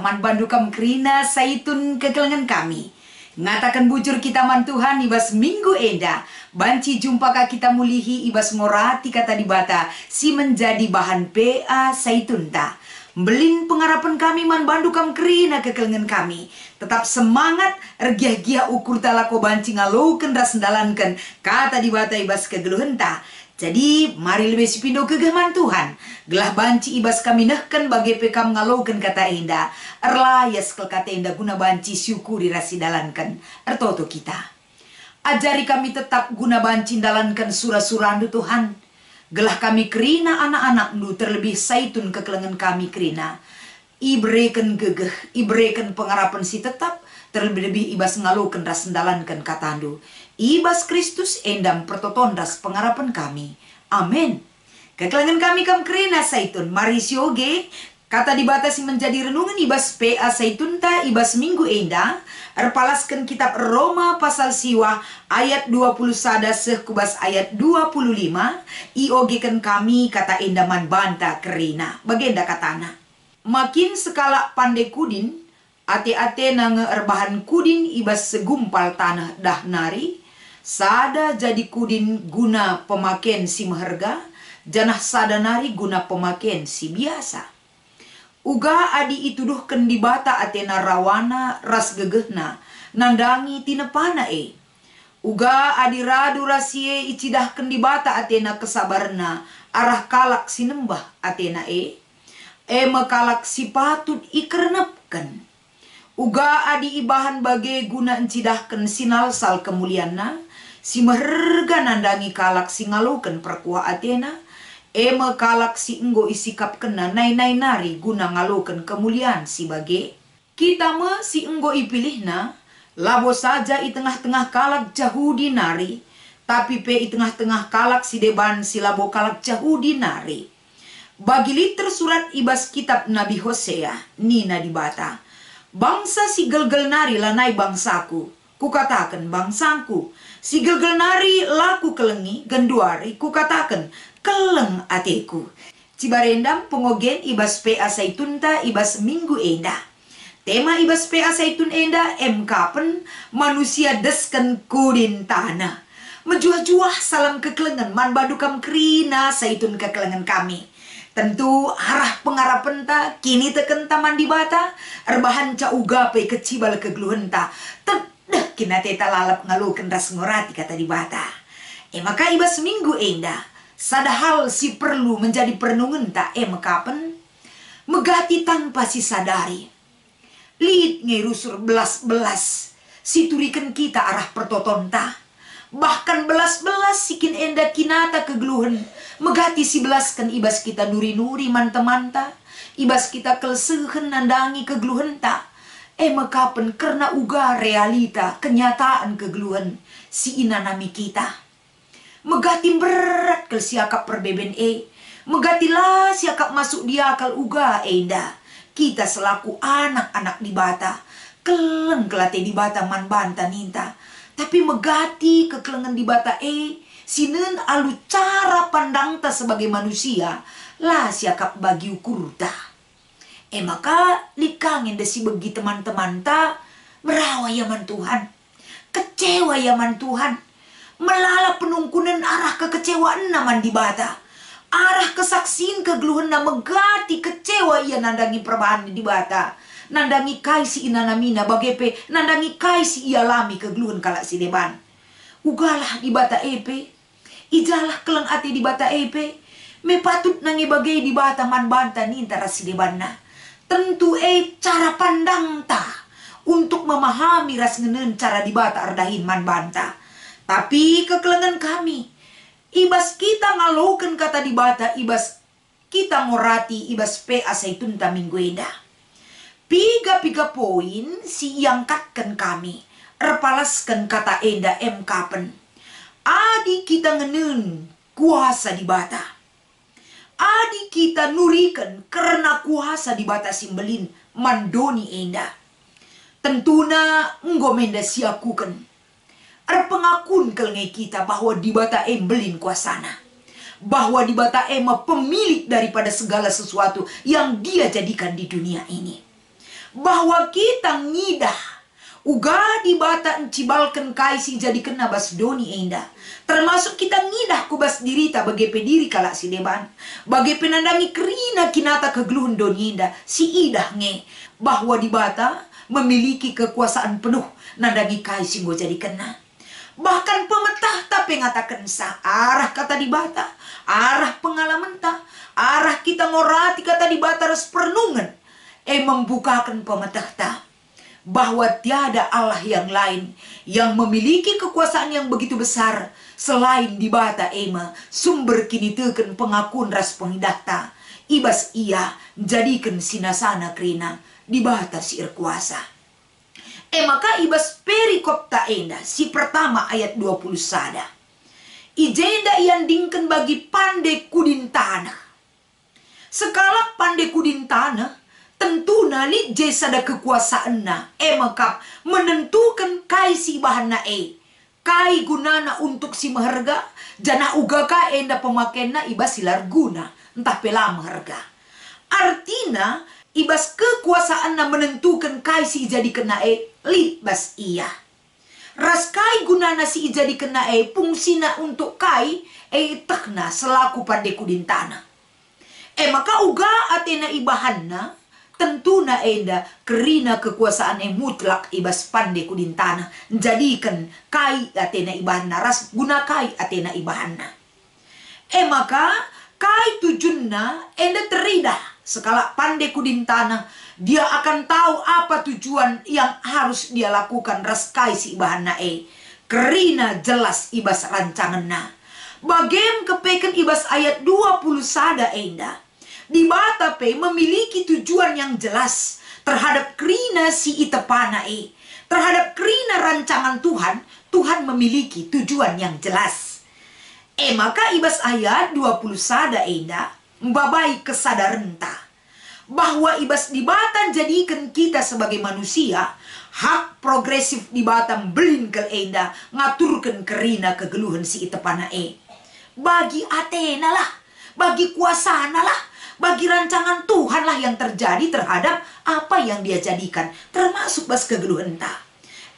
man bandukam kerina saitun kekelengan kami. Ngatakan bujur kita man Tuhan ibas minggu enda. Banci jumpa ka kita mulihi ibas ngorati kata dibata. Si menjadi bahan PA saitun ta. Belin pengharapan kami man bandukam kerina kekelengan kami. Tetap semangat ergiah-giah ukur talako banci ngalouken rasendalanken. Kata dibata ibas kegeluhen ta. Jadi mari lebih sipindo kegeman Tuhan. Gelah banci ibas kami nehken bagi pekam ngalouken kata enda. Erlayas kel kata enda guna banci syukuri rasidalanken. Ertoto kita. Ajari kami tetap guna banci dalanken surah-surandu Tuhan. Gelah kami kerina anak-anak nu terlebih saitun kekelengan kami kerina. Ibreken gegeh, ibreken pengharapan si tetap. Terlebih-lebih ibas ngalouken rasendalanken katandu. Ibas Kristus endam pertotondas pengharapan kami. Amin. Kekelengan kami kam kerina saitun. Mari sioge. Kata dibatasi menjadi renungan ibas PA saitun ta ibas minggu enda. Erpalaskan kitab Roma pasal siwa ayat 20 sada sekubas ayat 25. Iogekan kami kata endaman banta kerina. Bagenda katana. Makin sekala pandai kudin. Ate-ate nange erbahan kudin ibas segumpal tanah dah nari. Sada jadi kudin guna pemaken si meherga. Janah sada nari guna pemaken si biasa. Uga adi ituduhken di bata atena rawana ras gegehna. Nandangi tinepana e. Uga adi radu rasie icidahken di bata atena kesabarna. Arah kalak sinembah atena e. Mekalak si patut ikernepken. Uga adi ibahan bagai guna encidahken sinalsal kemulianna. Si meherga nandangi kalak si ngaluken perkuah atena. Mekalak si enggo isikap kena nai-nai nari guna ngaluken kemuliaan si bage. Kita me si enggo ipilihna. Labo saja i tengah-tengah kalak jahudi nari. Tapi pe i tengah-tengah kalak si deban si labo kalak jahudi nari. Bagi liter surat ibas kitab Nabi Hosea. Nina dibata. Bangsa si gelgel nari lanai bangsaku. Kukatakan bangsaku. Si gelgel nari laku kelengi genduari. Kukatakan keleng ateku. Cibarendam pengogen ibas PA saitun ta ibas minggu enda. Tema ibas PA saitun enda kapen manusia desken kudin tanah. Menjuah-juah salam kekelengan man badukam kerina saitun kekelengan kami. Tentu arah pengharapan ta kini teken taman di bata erbahan ca ugape kecibal kegeluhen ta tedah kina teta lalap ngaluken ras ngorati kata di bata. Maka ibas minggu enda sadahal si perlu menjadi perenungan ta mekapen megati tanpa si sadari. Liit ngerusur belas-belas si turiken kita arah pertoton ta. Bahkan belas-belas sikin enda kinata kegeluhan. Megati si belaskan ibas kita nuri-nuri manta-manta. Ibas kita kelsehen nandangi kegeluhan ta. Mekapen karena uga realita kenyataan kegeluhan si inanami kita. Megati berat kel siakap perbeben Megatilah siakap masuk dia akal uga enda. Kita selaku anak-anak di bata. Keleng kelate di bata man banta ninta. Tapi megati kekelengan di bata sinen alu cara pandang ta sebagai manusia lah siakap bagi ukur ta. Maka likangin desi bagi teman-teman ta merawa yaman Tuhan. Kecewa yaman Tuhan. Melala penungkunan arah kekecewaan naman di bata. Arah kesaksian kegeluhan na megati kecewa ia nandangi perbahan di bata. Nandangi kai si inanamina bagepe. Nandangi kai si ialami kegeluhan kalak si deban. Ugalah di bata Ijalah keleng ati di bata Me patut nangi bagai di bata man banta ni intara si deban na. Tentu cara pandang ta. Untuk memahami ras ngenen cara di bata ardahin man banta. Tapi kekelengan kami. Ibas kita ngaluken kata di bata. Ibas kita ngorati ibas PA saitun ta minggu enda. Piga-piga poin si iangkatkan kami. Erpalaskan kata enda kapen. Adi kita ngenen kuasa di bata. Adi kita nurikan karena kuasa di bata simbelin mandoni enda. Tentuna ngomenda siakukan. Erpengakun kelenge kita bahwa di bata belin kuasana. Bahwa di bata pemilik daripada segala sesuatu yang dia jadikan di dunia ini. bahwa kita ngidah uga di bata encibalkan kaisi jadi kena bas doni enda. Termasuk kita ngidah ku bas dirita bagi pediri kalak si deban. Bagi penandangi kerina kinata kegeluhun doni enda. Si idah nge. Bahwa di bata memiliki kekuasaan penuh nandangi kaisi go jadi kena. Bahkan pemetah tapi ngatakan sa arah kata di bata. Arah pengalaman ta. Arah kita ngorati kata di bata res pernungan. Membukakan pemetah ta. Bahwa tiada Allah yang lain yang memiliki kekuasaan yang begitu besar selain di bata ema sumber kini teken pengakuan ras pengidahta ibas ia jadikan sinasana krina di bata si kuasa. Maka ibas perikop ta enda si pertama ayat 20 sada. Ijenda yang dingken bagi pandai kudin tanah. Sekalak pandai kudin tanah tentu nali jesada kekuasaan na makap menentukan kai si bahan na kai gunana untuk si maharga jana uga ka enda pemakaian ibas silar guna entah pela maharga. Artina ibas kekuasaan na menentukan kai si jadi kena lit bas iya. Ras kai gunana si jadi kena fungsina untuk kai tekna selaku pandai kudin tanah. Maka uga atena ibahanna tentu na enda kerina kekuasaan mutlak ibas pandai kudin tanah jadikan kai atena ibahana ras guna kai atena ibahana. Maka kai tujunna enda teridah sekala pandai kudin tanah dia akan tahu apa tujuan yang harus dia lakukan ras kai si ibahana kerina jelas ibas rancanganna. Bagem kepeken ibas ayat 20 sada enda. Di bata pe memiliki tujuan yang jelas terhadap kerina si itepana terhadap kerina rancangan Tuhan. Tuhan memiliki tujuan yang jelas. Maka ibas ayat 20 sada enda mbabai kesadaran ta bahwa ibas di bata jadikan kita sebagai manusia hak progresif di bata belin ke enda ngaturkan kerina kegeluhan si itepana bagi Athena lah, bagi kuasana lah, bagi rancangan Tuhan lah yang terjadi terhadap apa yang dia jadikan. Termasuk bas kegeluhan ta.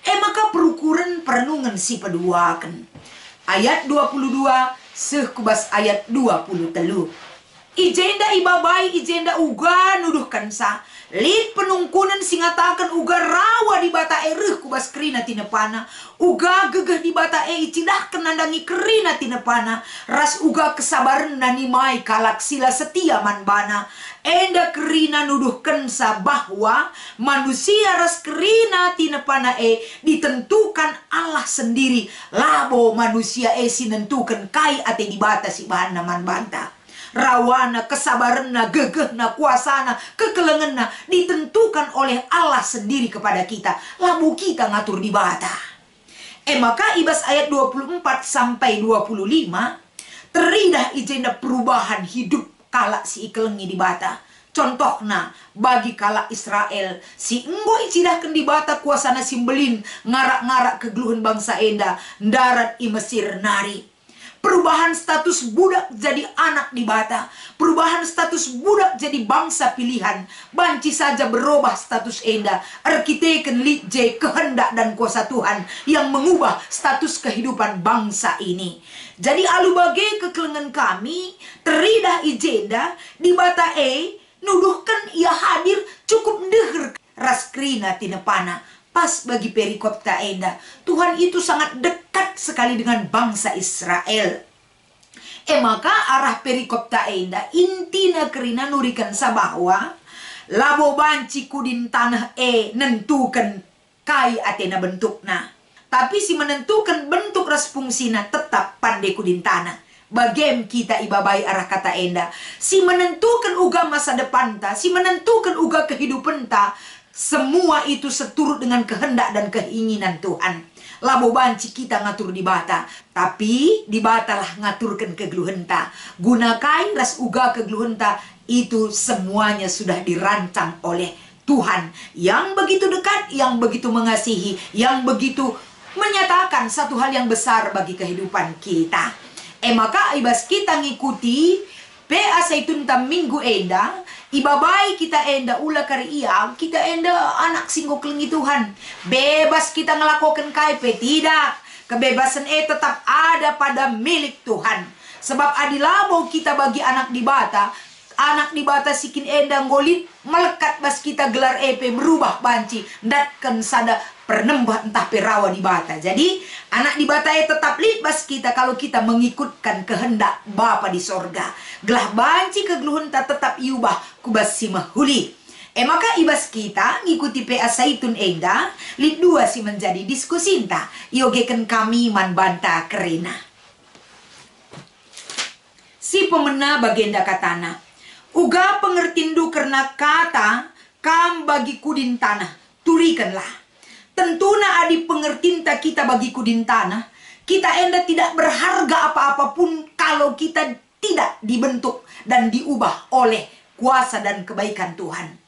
Maka perukuran perenungan si peduakan. Ayat 22 sekubas ayat 20 telu. Ijenda ibabai ijenda uga nuduhkan sa. Lid penungkunan singatakan uga rawa di bata kubas kerina tinepana. Uga gegeh di bata icidah kenandangi kerina tinepana. Ras uga kesabaran nanimai kalak sila setia manbana. Enda kerina nuduhkan sa bahwa manusia ras kerina tinepana ditentukan Allah sendiri. Labo manusia sinentukan kai ate di bata si bahan naman banta. Rawana, kesabaranna, gegehna, kuasana, kekelengenna ditentukan oleh Allah sendiri kepada kita. Lamu kita ngatur di bata. Maka ibas ayat 24 sampai 25 teridah ijenda perubahan hidup kalak si ikelengi di bata. Contohna bagi kalak Israel si enggo icidahkan di bata kuasana simbelin ngarak-ngarak kegeluhan bangsa enda darat i Mesir nari. Perubahan status budak jadi anak di bata. Perubahan status budak jadi bangsa pilihan. Banci saja berubah status enda. Arkiteken litje kehendak dan kuasa Tuhan yang mengubah status kehidupan bangsa ini. Jadi alu bagai kekelengan kami teridah ijenda di bata nuduhkan ia hadir cukup deher raskrina tinepana. Pas bagi perikop ta enda, Tuhan itu sangat dekat sekali dengan bangsa Israel. Maka arah perikop ta enda intina kerina nurikan sa bahwa labo banci kudin tanah nentukan kai atena bentukna. Tapi si menentukan bentuk ras fungsina tetap pandai kudin tanah. Bagem kita ibabai arah kata enda. Si menentukan uga masa depan ta, si menentukan uga kehidupan ta. Semua itu seturut dengan kehendak dan keinginan Tuhan. Labo banci kita ngatur di bata. Tapi di bata lah ngaturkan kegeluhan ta. Gunakan ras uga kegeluhan ta. Itu semuanya sudah dirancang oleh Tuhan. Yang begitu dekat, yang begitu mengasihi, yang begitu menyatakan satu hal yang besar bagi kehidupan kita. Maka ibas kita ngikuti PA Zaitun tam minggu enda. Ibabai kita enda ula kari ia, kita enda anak singgo kelengi Tuhan. Bebas kita ngelakukan KP, tidak. Kebebasan tetap ada pada milik Tuhan. Sebab adilabo kita bagi anak di bata. Anak di bata sikin enda ngolit melekat bas kita gelar berubah banci. Datkan sada pernembah entah perawa di bata. Jadi anak di bata tetap bas kita kalau kita mengikutkan kehendak Bapa di sorga. Gelah banci kegluhunta tetap iubah kubas si mahuli. Maka ibas kita ngikuti PA Saitun enda lid 2 si menjadi diskusinta. Iogeken kami man banta kerena. Si pemena bagenda katana. Uga pengertindu karena kata kam bagi kudin tanah. Turikanlah. Tentuna adi pengertinta kita bagi kudin tanah. Kita enda tidak berharga apa-apapun kalau kita tidak dibentuk dan diubah oleh kuasa dan kebaikan Tuhan.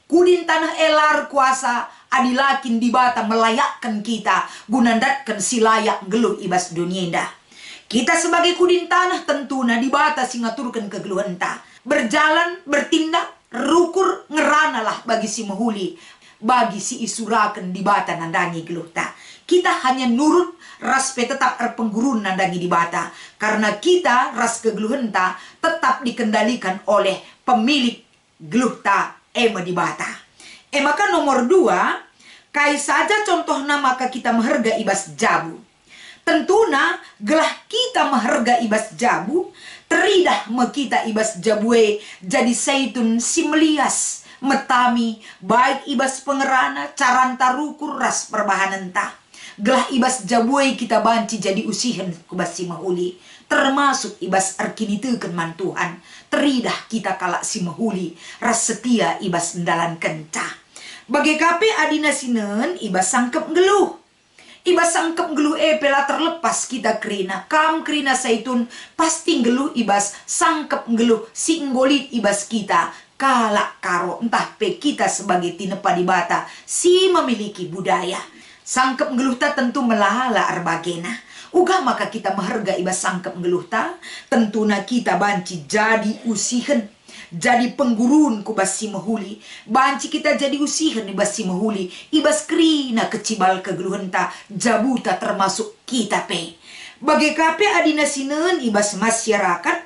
Kudin tanah elar kuasa adilakin di bata melayakkan kita gunandatkan si layak geluh ibas dunia. Kita sebagai kudin tanah tentuna di bata singaturkan kegeluhenta. Berjalan, bertindak, rukur, ngeranalah bagi si mahuli. Bagi si isurakan di bata nandangi geluhta. Kita hanya nurut, ras pe tetap erpenggurun nandangi di bata. Karena kita, ras kegeluhenta, tetap dikendalikan oleh pemilik geluhta di bata. Maka nomor 2, kai saja contohna maka kita meherga ibas jabu. Tentuna gelah kita meherga ibas jabu, teridah me kita ibas jabue jadi saitun simelias metami baik ibas pengerana caranta rukur ras perbahanenta. Gelah ibas jabue kita banci jadi usihan kubas si mahuli, termasuk ibas arkiniteukeun man Tuhan. Teridah kita kalak si mahuli ras setia ibas ndalan kenca. Bagi kape adina sinen ibas sangkep geluh. Ibas sangkep geluh pela terlepas kita kerina. Kam kerina saitun pasti geluh ibas sangkep geluh si nggolit ibas kita. Kalak karo entah pe kita sebagai tinepa di bata si memiliki budaya. Sangkep geluh ta tentu melala arbagena. Uga maka kita meherga ibas sangkep geluh ta. Tentuna kita banci jadi usihen. Jadi penggurun kubas si mahuli. Banci kita jadi usihan ibas si mahuli. Ibas krina kecibal kegeluhenta. Jabuta termasuk kita pe. Bagi kape adina sinen ibas masyarakat.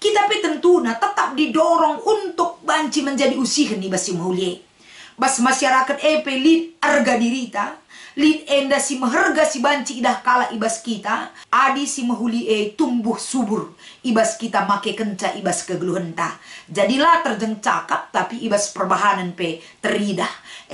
Kita pe tentuna tetap didorong untuk banci menjadi usihan ibas si mahuli. Bas masyarakat lid arga dirita. Lid enda si meherga si banci idah kala ibas kita. Adi si mahuli tumbuh subur. Ibas kita make kenca ibas kegeluhenta. Jadilah terjeng cakap tapi ibas perbahanan pe teridah.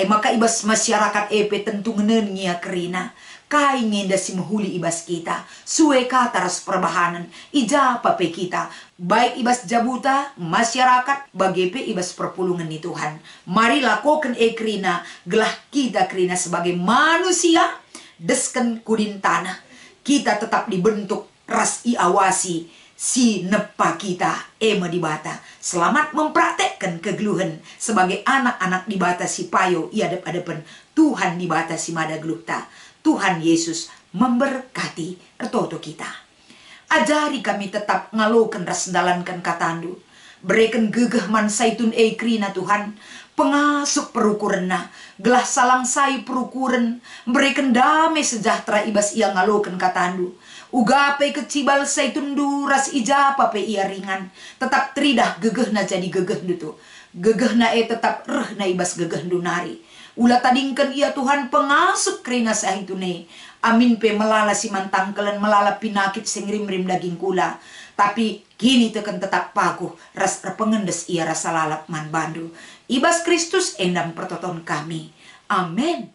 Maka ibas masyarakat pe tentu ngenengia kerina. Kai ngenda si mahuli ibas kita. Sue kataras perbahanan. Ijapa pe kita. Baik ibas jabuta, masyarakat, bagi pe ibas perpulungan ni Tuhan. Mari lakukan kerina. Gelah kita kerina sebagai manusia. Desken kudin tanah. Kita tetap dibentuk ras iawasi. Si nepa kita di bata. Selamat mempraktekkan kegeluhan sebagai anak-anak di bata si payo iadep-adepen Tuhan di bata si mada gelukta. Tuhan Yesus memberkati ertoto kita. Ajari kami tetap ngalokan ras dalankan katandu. Berikan gegeh man saitun krina Tuhan. Pengasuk perukurenna. Gelah salang sai perukuren. Berikan damai sejahtera ibas ia ngalokan katandu. Ugape kecibal saitun duras ijapa pe ia ringan. Tetap teridah gegehna jadi gegeh dutu. Gegehna tetap rehna ibas gegeh dunari. Ulah tadingkan ia Tuhan pengasuk krina sahitune. Amin pe melala si mantangkelan melala pinakit sing rim-rim daging kula. Tapi kini teken tetap paguh ras pengendes ia rasa lalap man bandu. Ibas Kristus endam pertoton kami. Amin.